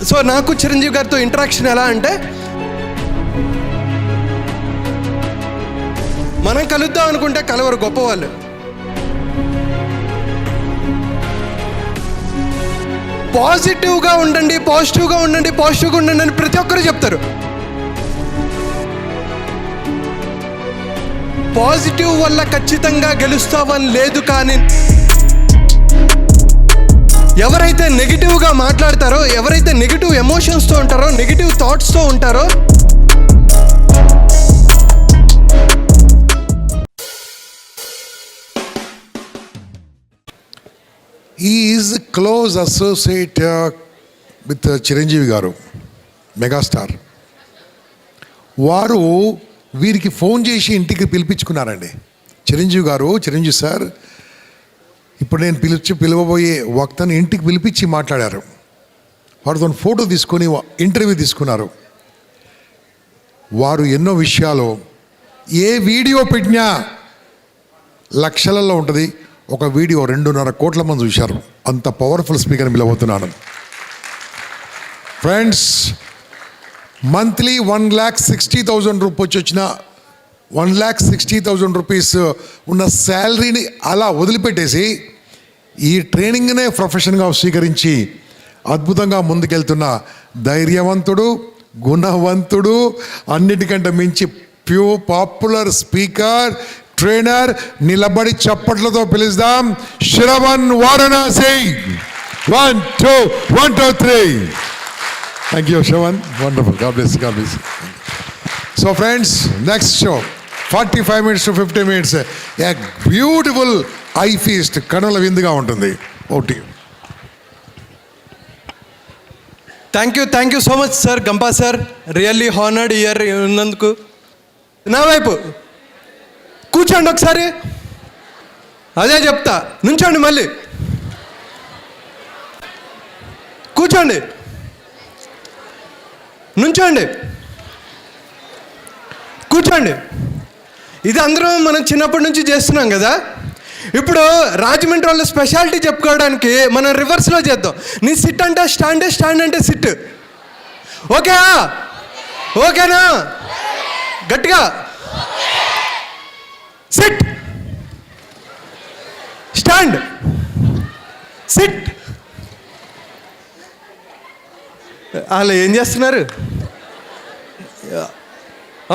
So నాకు చిరంజీవి గారితో interaction ఎలా అంటే, మనం కలుద్దాం అనుకుంటే కలవరు గొప్పవాళ్ళు. పాజిటివ్గా ఉండండి, పాజిటివ్గా ఉండండి, పాజిటివ్గా ఉండండి అని ప్రతి ఒక్కరు చెప్తారు. పాజిటివ్ వల్ల ఖచ్చితంగా గెలుస్తావని లేదు. కానీ ఎవరైతే నెగిటివ్గా మాట్లాడతారో, ఎవరైతే నెగిటివ్ ఎమోషన్స్తో ఉంటారో, నెగిటివ్ థాట్స్తో ఉంటారో, he is a close associate with Chiranjeevi గారు, మెగాస్టార్. వారు వీరికి ఫోన్ చేసి ఇంటికి పిలిపించుకున్నారండి. చిరంజీవి గారు, చిరంజీవి సార్, ఇప్పుడు నేను పిలవబోయే వక్తని ఇంటికి పిలిపించి మాట్లాడారు. వారితో ఫోటో తీసుకొని ఇంటర్వ్యూ తీసుకున్నారు. వారు ఎన్నో విషయాలు, ఏ వీడియో పెట్టినా లక్షలలో ఉంటుంది. ఒక వీడియో 2.5 కోట్ల మంది చూశారు. అంత పవర్ఫుల్ స్పీకర్ని పిలవబోతున్నాను. ఫ్రెండ్స్, మంత్లీ 1,60,000 రూపాయలు వచ్చిన 1,60,000 రూపీస్ ఉన్న శాలరీని అలా వదిలిపెట్టేసి ఈ ట్రైనింగ్నే ప్రొఫెషన్గా స్వీకరించి అద్భుతంగా ముందుకెళ్తున్న ధైర్యవంతుడు, గుణవంతుడు, అన్నిటికంటే మించి పాపులర్ స్పీకర్, ట్రైనర్, నిలబడి చప్పట్లతో పిలుద్దాం, Shravan Varanasi. 1 2 1 2 3. Thank you, Shravan. Wonderful. God bless you. God bless you. So, friends, next show, 45 minutes to 50 minutes. A beautiful eye feast. కనుల విందుగా ఉంటుంది. OT. Thank you so much sir, Gampa sir. Really honoured year ఉన్నందుకు. నా వైపు కూర్చోండి ఒకసారి. అదే చెప్తా, నుంచోండి, మళ్ళీ కూర్చోండి, నుంచోండి, కూర్చోండి. ఇది అందరం మనం చిన్నప్పటి నుంచి చేస్తున్నాం కదా. ఇప్పుడు రాజమండ్రి వాళ్ళ స్పెషాలిటీ చెప్పుకోవడానికి మనం రివర్స్లో చేద్దాం. నీ సిట్ అంటే స్టాండే, స్టాండ్ అంటే సిట్. ఓకేనా? గట్టిగా సిట్, స్టాండ్, సిట్. అలా ఏం చేస్తున్నారు?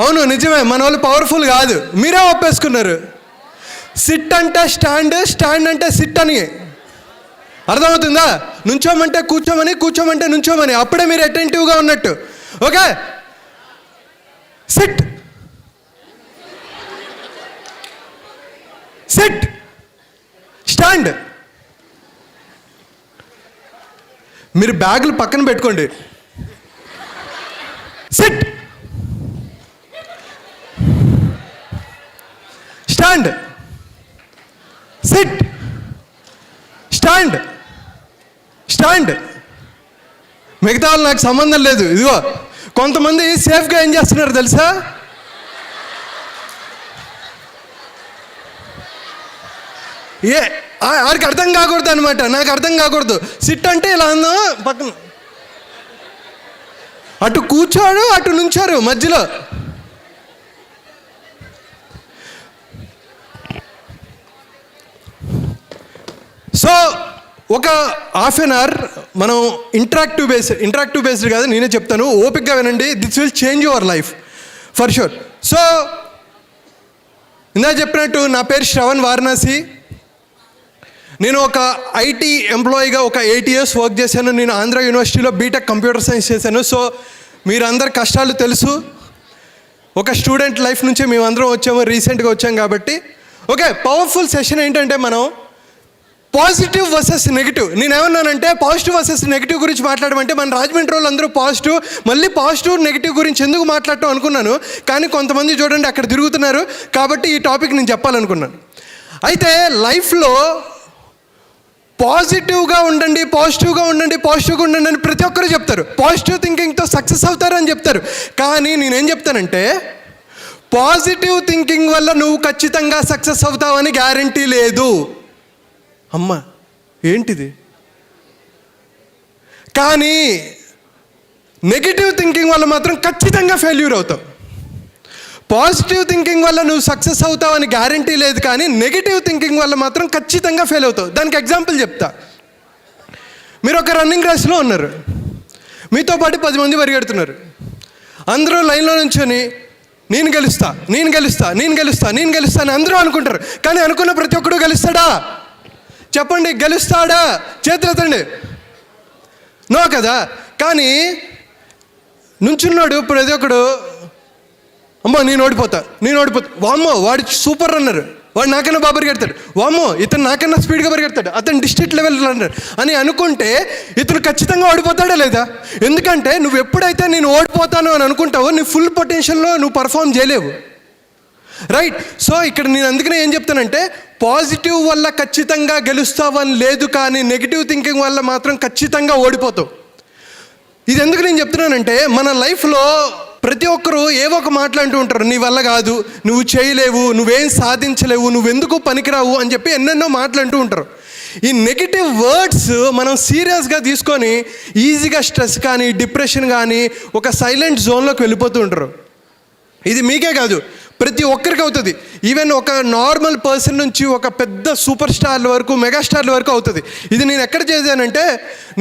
అవును, నిజమే, మన వాళ్ళు పవర్ఫుల్ కాదు, మీరే ఒప్పేసుకున్నారు. సిట్ అంటే స్టాండ్, స్టాండ్ అంటే సిట్ అని అర్థమవుతుందా? నుంచోమంటే కూర్చోమని, కూర్చోమంటే నుంచోమని. అప్పుడే మీరు అటెంటివ్గా ఉన్నట్టు. Okay, SIT, SIT, stand. మీరు బ్యాగులు పక్కన పెట్టుకోండి. SIT, stand, SIT, stand, stand. మిగతా వాళ్ళు నాకు సంబంధం లేదు. ఇదిగో కొంతమంది సేఫ్గా ఏం చేస్తున్నారు తెలుసా? వారికి అర్థం కాకూడదు అనమాట, నాకు అర్థం కాకూడదు. సిట్ అంటే ఇలా ఉందో పక్కన, అటు కూర్చోడు, అటు నుంచారు మధ్యలో. సో ఒక హాఫ్ అన్ అవర్ మనం ఇంటరాక్టివ్ బేస్డ్ కాదు, నేనే చెప్తాను, ఓపిక్గా వినండి. This will change your life for sure. So ఇందాక చెప్పినట్టు నా పేరు శ్రవణ్ వారణాసి. నేను ఒక ఐటీ ఎంప్లాయీగా ఒక 8 years వర్క్ చేశాను. నేను ఆంధ్ర యూనివర్సిటీలో బీటెక్ కంప్యూటర్ సైన్స్ చేశాను. సో మీరందరి కష్టాలు తెలుసు. ఒక స్టూడెంట్ లైఫ్ నుంచి మేమందరం వచ్చాము, రీసెంట్గా వచ్చాం కాబట్టి. ఓకే, పవర్ఫుల్ సెషన్ ఏంటంటే మనం పాజిటివ్ వర్సెస్ నెగిటివ్. నేనేమన్నానంటే పాజిటివ్ వర్సెస్ నెగిటివ్ గురించి మాట్లాడమంటే మన రాజమండ్రి వాళ్ళు అందరూ పాజిటివ్, మళ్ళీ పాజిటివ్ నెగిటివ్ గురించి ఎందుకు మాట్లాడటం అనుకున్నాను. కానీ కొంతమంది చూడండి అక్కడ తిరుగుతున్నారు, కాబట్టి ఈ టాపిక్ నేను చెప్పాలనుకున్నాను. అయితే లైఫ్లో పాజిటివ్గా ఉండండి, పాజిటివ్గా ఉండండి, పాజిటివ్గా ఉండండి అని ప్రతి ఒక్కరు చెప్తారు. పాజిటివ్ థింకింగ్తో సక్సెస్ అవుతారని చెప్తారు. కానీ నేనేం చెప్తానంటే పాజిటివ్ థింకింగ్ వల్ల నువ్వు ఖచ్చితంగా సక్సెస్ అవుతావని గ్యారంటీ లేదు. అమ్మ ఏంటిది? కానీ నెగిటివ్ థింకింగ్ వల్ల మాత్రం ఖచ్చితంగా ఫెయిల్యూర్ అవుతావు. పాజిటివ్ థింకింగ్ వల్ల నువ్వు సక్సెస్ అవుతావు అని గ్యారంటీ లేదు, కానీ నెగిటివ్ థింకింగ్ వల్ల మాత్రం ఖచ్చితంగా ఫెయిల్ అవుతావు. దానికి ఎగ్జాంపుల్ చెప్తా. మీరు ఒక రన్నింగ్ రేస్లో ఉన్నారు, మీతో పాటు 10 మంది పరిగెడుతున్నారు. అందరూ లైన్లో నుంచొని నేను గెలుస్తా నేను గెలుస్తా నేను గెలుస్తా నేను గెలుస్తా అని అందరూ అనుకుంటారు. కానీ అనుకున్న ప్రతి ఒక్కడు గెలుస్తాడా? చెప్పండి, గెలుస్తాడా? చేతులు ఎత్తండి. నో కదా. కానీ నుంచున్నాడు ప్రతి ఒక్కడు, అమ్మో నేను ఓడిపోతా వామ్మో వాడు సూపర్ రన్నర్, వాడు నాకన్నా బాగా పరిగెడతాడు, వామ్మో ఇతను నాకన్నా స్పీడ్గా పరిగెడతాడు, అతను డిస్ట్రిక్ట్ లెవెల్ రన్నర్ అని అనుకుంటే ఇతను ఖచ్చితంగా ఓడిపోతాడా లేదా? ఎందుకంటే నువ్వు ఎప్పుడైతే నేను ఓడిపోతాను అని అనుకుంటావో నీ ఫుల్ పొటెన్షియల్లో నువ్వు పర్ఫామ్ చేయలేవు, రైట్? సో ఇక్కడ నేను అందుకనే ఏం చెప్తానంటే, పాజిటివ్ వల్ల ఖచ్చితంగా గెలుస్తావని లేదు, కానీ నెగిటివ్ థింకింగ్ వల్ల మాత్రం ఖచ్చితంగా ఓడిపోతావు. ఇది ఎందుకు నేను చెప్తున్నానంటే, మన లైఫ్లో ప్రతి ఒక్కరూ ఏవో ఒక మాట్లాడుతూ ఉంటారు. నీ వల్ల కాదు, నువ్వు చేయలేవు, నువ్వేం సాధించలేవు, నువ్వెందుకు పనికిరావు అని చెప్పి ఎన్నెన్నో మాట్లాడుతూ ఉంటారు. ఈ నెగిటివ్ వర్డ్స్ మనం సీరియస్గా తీసుకొని ఈజీగా స్ట్రెస్ కానీ డిప్రెషన్ కానీ ఒక సైలెంట్ జోన్లోకి వెళ్ళిపోతూ ఉంటారు. ఇది మీకే కాదు, ప్రతి ఒక్కరికి అవుతుంది. ఈవెన్ ఒక నార్మల్ పర్సన్ నుంచి ఒక పెద్ద సూపర్ స్టార్ల వరకు, మెగాస్టార్ల వరకు అవుతుంది. ఇది నేను ఎక్కడ చేశానంటే,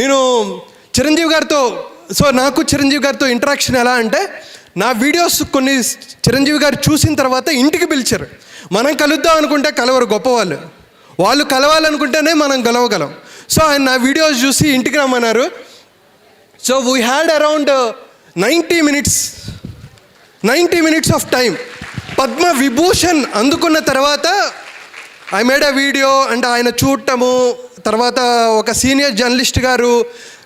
నేను చిరంజీవి గారితో, సో నాకు చిరంజీవి గారితో ఇంటరాక్షన్ ఎలా అంటే, నా వీడియోస్ కొన్ని చిరంజీవి గారు చూసిన తర్వాత ఇంటికి పిలిచారు. మనం కలుద్దాం అనుకుంటే కలవరు గొప్పవాళ్ళు, వాళ్ళు కలవాలనుకుంటేనే మనం గెలవగలం. సో ఆయన నా వీడియోస్ చూసి ఇంటికి రమ్మన్నారు. So we had around 90 minutes of time. Padma Vibhushan అందుకున్న తర్వాత I made a video and ఆయన చూడటము, తర్వాత ఒక సీనియర్ జర్నలిస్ట్ గారు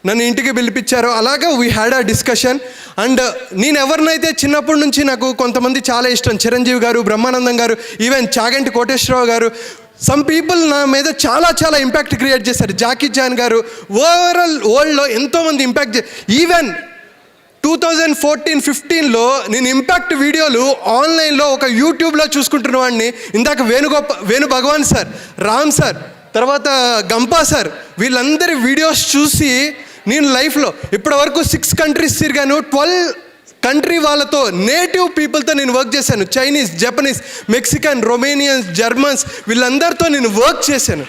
నన్ను ఇంటికి పిలిపించారు. అలాగా we had a discussion. And నేను ఎవరినైతే చిన్నప్పటి నుంచి నాకు కొంతమంది చాలా ఇష్టం, చిరంజీవి గారు, బ్రహ్మానందం గారు, ఈవెన్ చాగంటి కోటేశ్వరరావు గారు, సమ్ పీపుల్ నా మీద చాలా చాలా ఇంపాక్ట్ క్రియేట్ చేశారు. జాకీ చాన్ గారు, ఓవరాల్ వరల్డ్లో ఎంతోమంది ఇంపాక్ట్ ఈవెన్ 2014-15లో నేను ఇంపాక్ట్ వీడియోలు ఆన్లైన్లో ఒక యూట్యూబ్లో చూసుకుంటున్న వాడిని. ఇందాక వేణు భగవాన్ సార్, రామ్ సార్, తర్వాత గంపా సార్, వీళ్ళందరి వీడియోస్ చూసి నేను లైఫ్లో ఇప్పటి వరకు 6 కంట్రీస్ తిరిగాను. 12 కంట్రీ వాళ్ళతో, నేటివ్ పీపుల్తో నేను వర్క్ చేశాను. చైనీస్, జపనీస్, మెక్సికన్, రొమేనియన్స్, జర్మన్స్, వీళ్ళందరితో నేను వర్క్ చేశాను,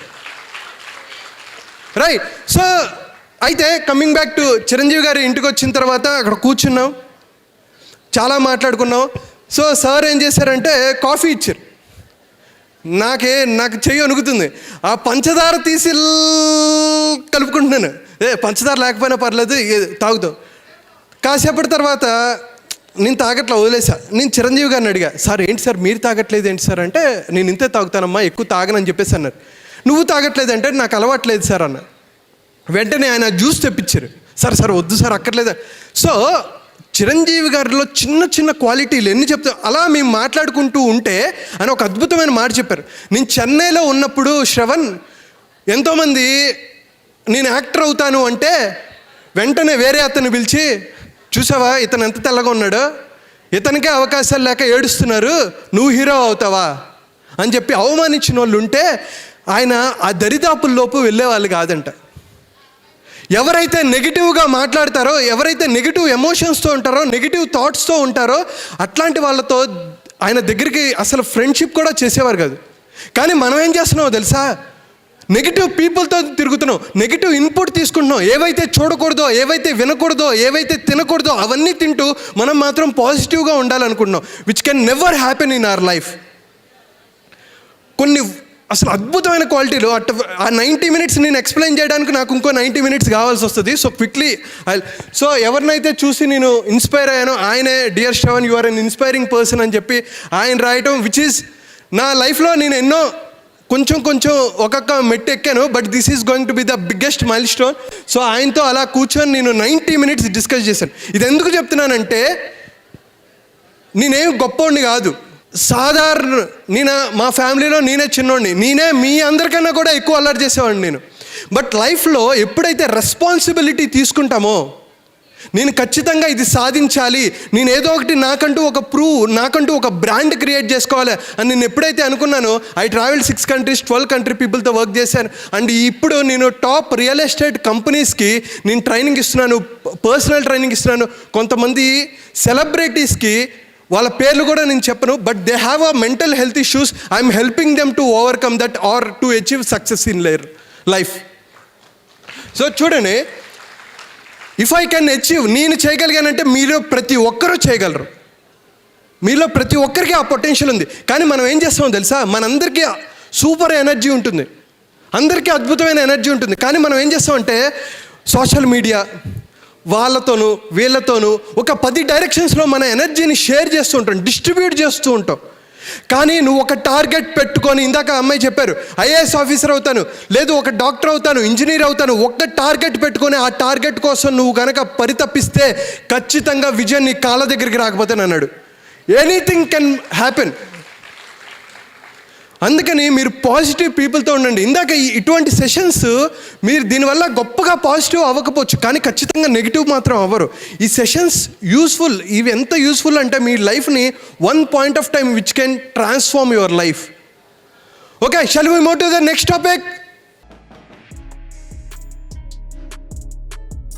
రైట్? సో అయితే కమింగ్ బ్యాక్ టు చిరంజీవి గారి ఇంటికి వచ్చిన తర్వాత అక్కడ కూర్చున్నాం, చాలా మాట్లాడుకున్నాం. సో సార్ ఏం చేశారంటే కాఫీ ఇచ్చారు. నాకు చెయ్యి వణుకుతుంది. ఆ పంచదార తీసి కలుపుకుంటున్నాను. పంచదార లేకపోయినా పర్లేదు, తాగుతాం. కాసేపటి తర్వాత నేను తాగట్లా వదిలేసా. నేను చిరంజీవి గారిని అడిగా, సార్ ఏంటి సార్ మీరు తాగట్లేదు ఏంటి సార్ అంటే, నేను ఇంతే తాగుతానమ్మా, ఎక్కువ తాగనని చెప్పేసి అన్నారు. నువ్వు తాగట్లేదు అంటే, నాకు అలవాట్లేదు సార్ అన్న. వెంటనే ఆయన జ్యూస్ తెప్పించారు. సార్ వద్దు సార్ అక్కర్లేదు. సో చిరంజీవి గారిలో చిన్న చిన్న క్వాలిటీలు ఎన్ని చెప్తారు. అలా మేము మాట్లాడుకుంటూ ఉంటే ఆయన ఒక అద్భుతమైన మాట చెప్పారు. నేను చెన్నైలో ఉన్నప్పుడు శ్రవణ్, ఎంతోమంది నేను యాక్టర్ అవుతాను అంటే వెంటనే వేరే అతన్ని పిలిచి, చూసావా ఇతను ఎంత తెల్లగా ఉన్నాడో, ఇతనికే అవకాశాలు లేక ఏడుస్తున్నారు, నువ్వు హీరో అవుతావా అని చెప్పి అవమానించిన వాళ్ళు ఉంటే ఆయన ఆ దరిదాపుల్లోపు వెళ్ళేవాళ్ళు కాదంట. ఎవరైతే నెగిటివ్గా మాట్లాడతారో, ఎవరైతే నెగిటివ్ ఎమోషన్స్తో ఉంటారో, నెగిటివ్ థాట్స్తో ఉంటారో, అట్లాంటి వాళ్ళతో ఆయన దగ్గరికి అసలు ఫ్రెండ్షిప్ కూడా చేసేవారు కాదు. కానీ మనం ఏం చేస్తున్నామో తెలుసా, నెగిటివ్ పీపుల్తో తిరుగుతున్నాం, నెగిటివ్ ఇన్పుట్ తీసుకుంటున్నాం. ఏవైతే చూడకూడదో, ఏవైతే వినకూడదో, ఏవైతే తినకూడదో అవన్నీ తింటూ మనం మాత్రం పాజిటివ్గా ఉండాలనుకుంటున్నాం, which can never happen in our life. కొన్ని అసలు అద్భుతమైన క్వాలిటీలు ఆ 90 minutes నేను ఎక్స్ప్లెయిన్ చేయడానికి నాకు ఇంకో 90 minutes కావాల్సి వస్తుంది. సో క్విక్లీ సో ఎవరినైతే చూసి నేను ఇన్స్పైర్ అయ్యానో ఆయనే, dear Shravan you are an inspiring person అని చెప్పి ఆయన రాయటం, విచ్ ఈజ్ నా లైఫ్లో నేను ఎన్నో కొంచెం ఒక్కొక్క మెట్టు ఎక్కాను, but this is going to be the biggest mile stone. So ఆయనతో అలా కూర్చొని నేను 90 minutes డిస్కస్ చేశాను. ఇది ఎందుకు చెప్తున్నానంటే, నేనేం గొప్పోడిని కాదు, సాధారణ, మా ఫ్యామిలీలో నేనే చిన్నోడిని, నేనే మీ అందరికన్నా కూడా ఎక్కువ అల్లరి చేసేవాడిని నేను. బట్ లైఫ్లో ఎప్పుడైతే రెస్పాన్సిబిలిటీ తీసుకుంటామో, నేను ఖచ్చితంగా ఇది సాధించాలి, నేను ఏదో ఒకటి నాకంటూ ఒక బ్రాండ్ క్రియేట్ చేసుకోవాలి అని నేను ఎప్పుడైతే అనుకున్నానో, ఐ ట్రావెల్ 6 countries 12 country పీపుల్తో వర్క్ చేశాను. అండ్ ఇప్పుడు నేను టాప్ రియల్ ఎస్టేట్ కంపెనీస్కి నేను ట్రైనింగ్ ఇస్తున్నాను, పర్సనల్ ట్రైనింగ్ ఇస్తున్నాను. కొంతమంది సెలబ్రిటీస్కి వాళ్ళ పేర్లు కూడా నేను చెప్పను, but they have a mental health issues. I'm helping them to overcome that or to achieve success in their life. So చూడండి, ఇఫ్ ఐ కెన్ అచీవ్, నేను చేయగలిగానంటే మీలో ప్రతి ఒక్కరూ చేయగలరు. మీలో ప్రతి ఒక్కరికి ఆ పొటెన్షియల్ ఉంది. కానీ మనం ఏం చేస్తామో తెలుసా, మనందరికీ సూపర్ ఎనర్జీ ఉంటుంది, అందరికీ అద్భుతమైన ఎనర్జీ ఉంటుంది. కానీ మనం ఏం చేస్తామంటే సోషల్ మీడియా వాళ్ళతోనూ వీళ్ళతోనూ ఒక 10 డైరెక్షన్స్లో మన ఎనర్జీని షేర్ చేస్తూ ఉంటాం, డిస్ట్రిబ్యూట్ చేస్తూ ఉంటాం. కానీ నువ్వు ఒక టార్గెట్ పెట్టుకొని, ఇందాక అమ్మాయి చెప్పారు ఐఏఎస్ ఆఫీసర్ అవుతాను, లేదు ఒక డాక్టర్ అవుతాను, ఇంజనీర్ అవుతాను, ఒక్క టార్గెట్ పెట్టుకొని ఆ టార్గెట్ కోసం నువ్వు కనుక పరితపిస్తే ఖచ్చితంగా విజన్ నీ కాళ్ళ దగ్గరికి రాకపోతే అన్నాడు. Anything can happen. అందుకని మీరు పాజిటివ్ పీపుల్తో ఉండండి. ఇందాక ఇటువంటి సెషన్స్ మీరు దీనివల్ల గొప్పగా పాజిటివ్ అవ్వకపోవచ్చు, కానీ ఖచ్చితంగా నెగిటివ్ మాత్రం అవ్వరు. ఈ సెషన్స్ యూస్ఫుల్. ఇవి ఎంత యూస్ఫుల్ అంటే మీ లైఫ్ని one point of time which can transform your life. Okay, shall we move to the next topic?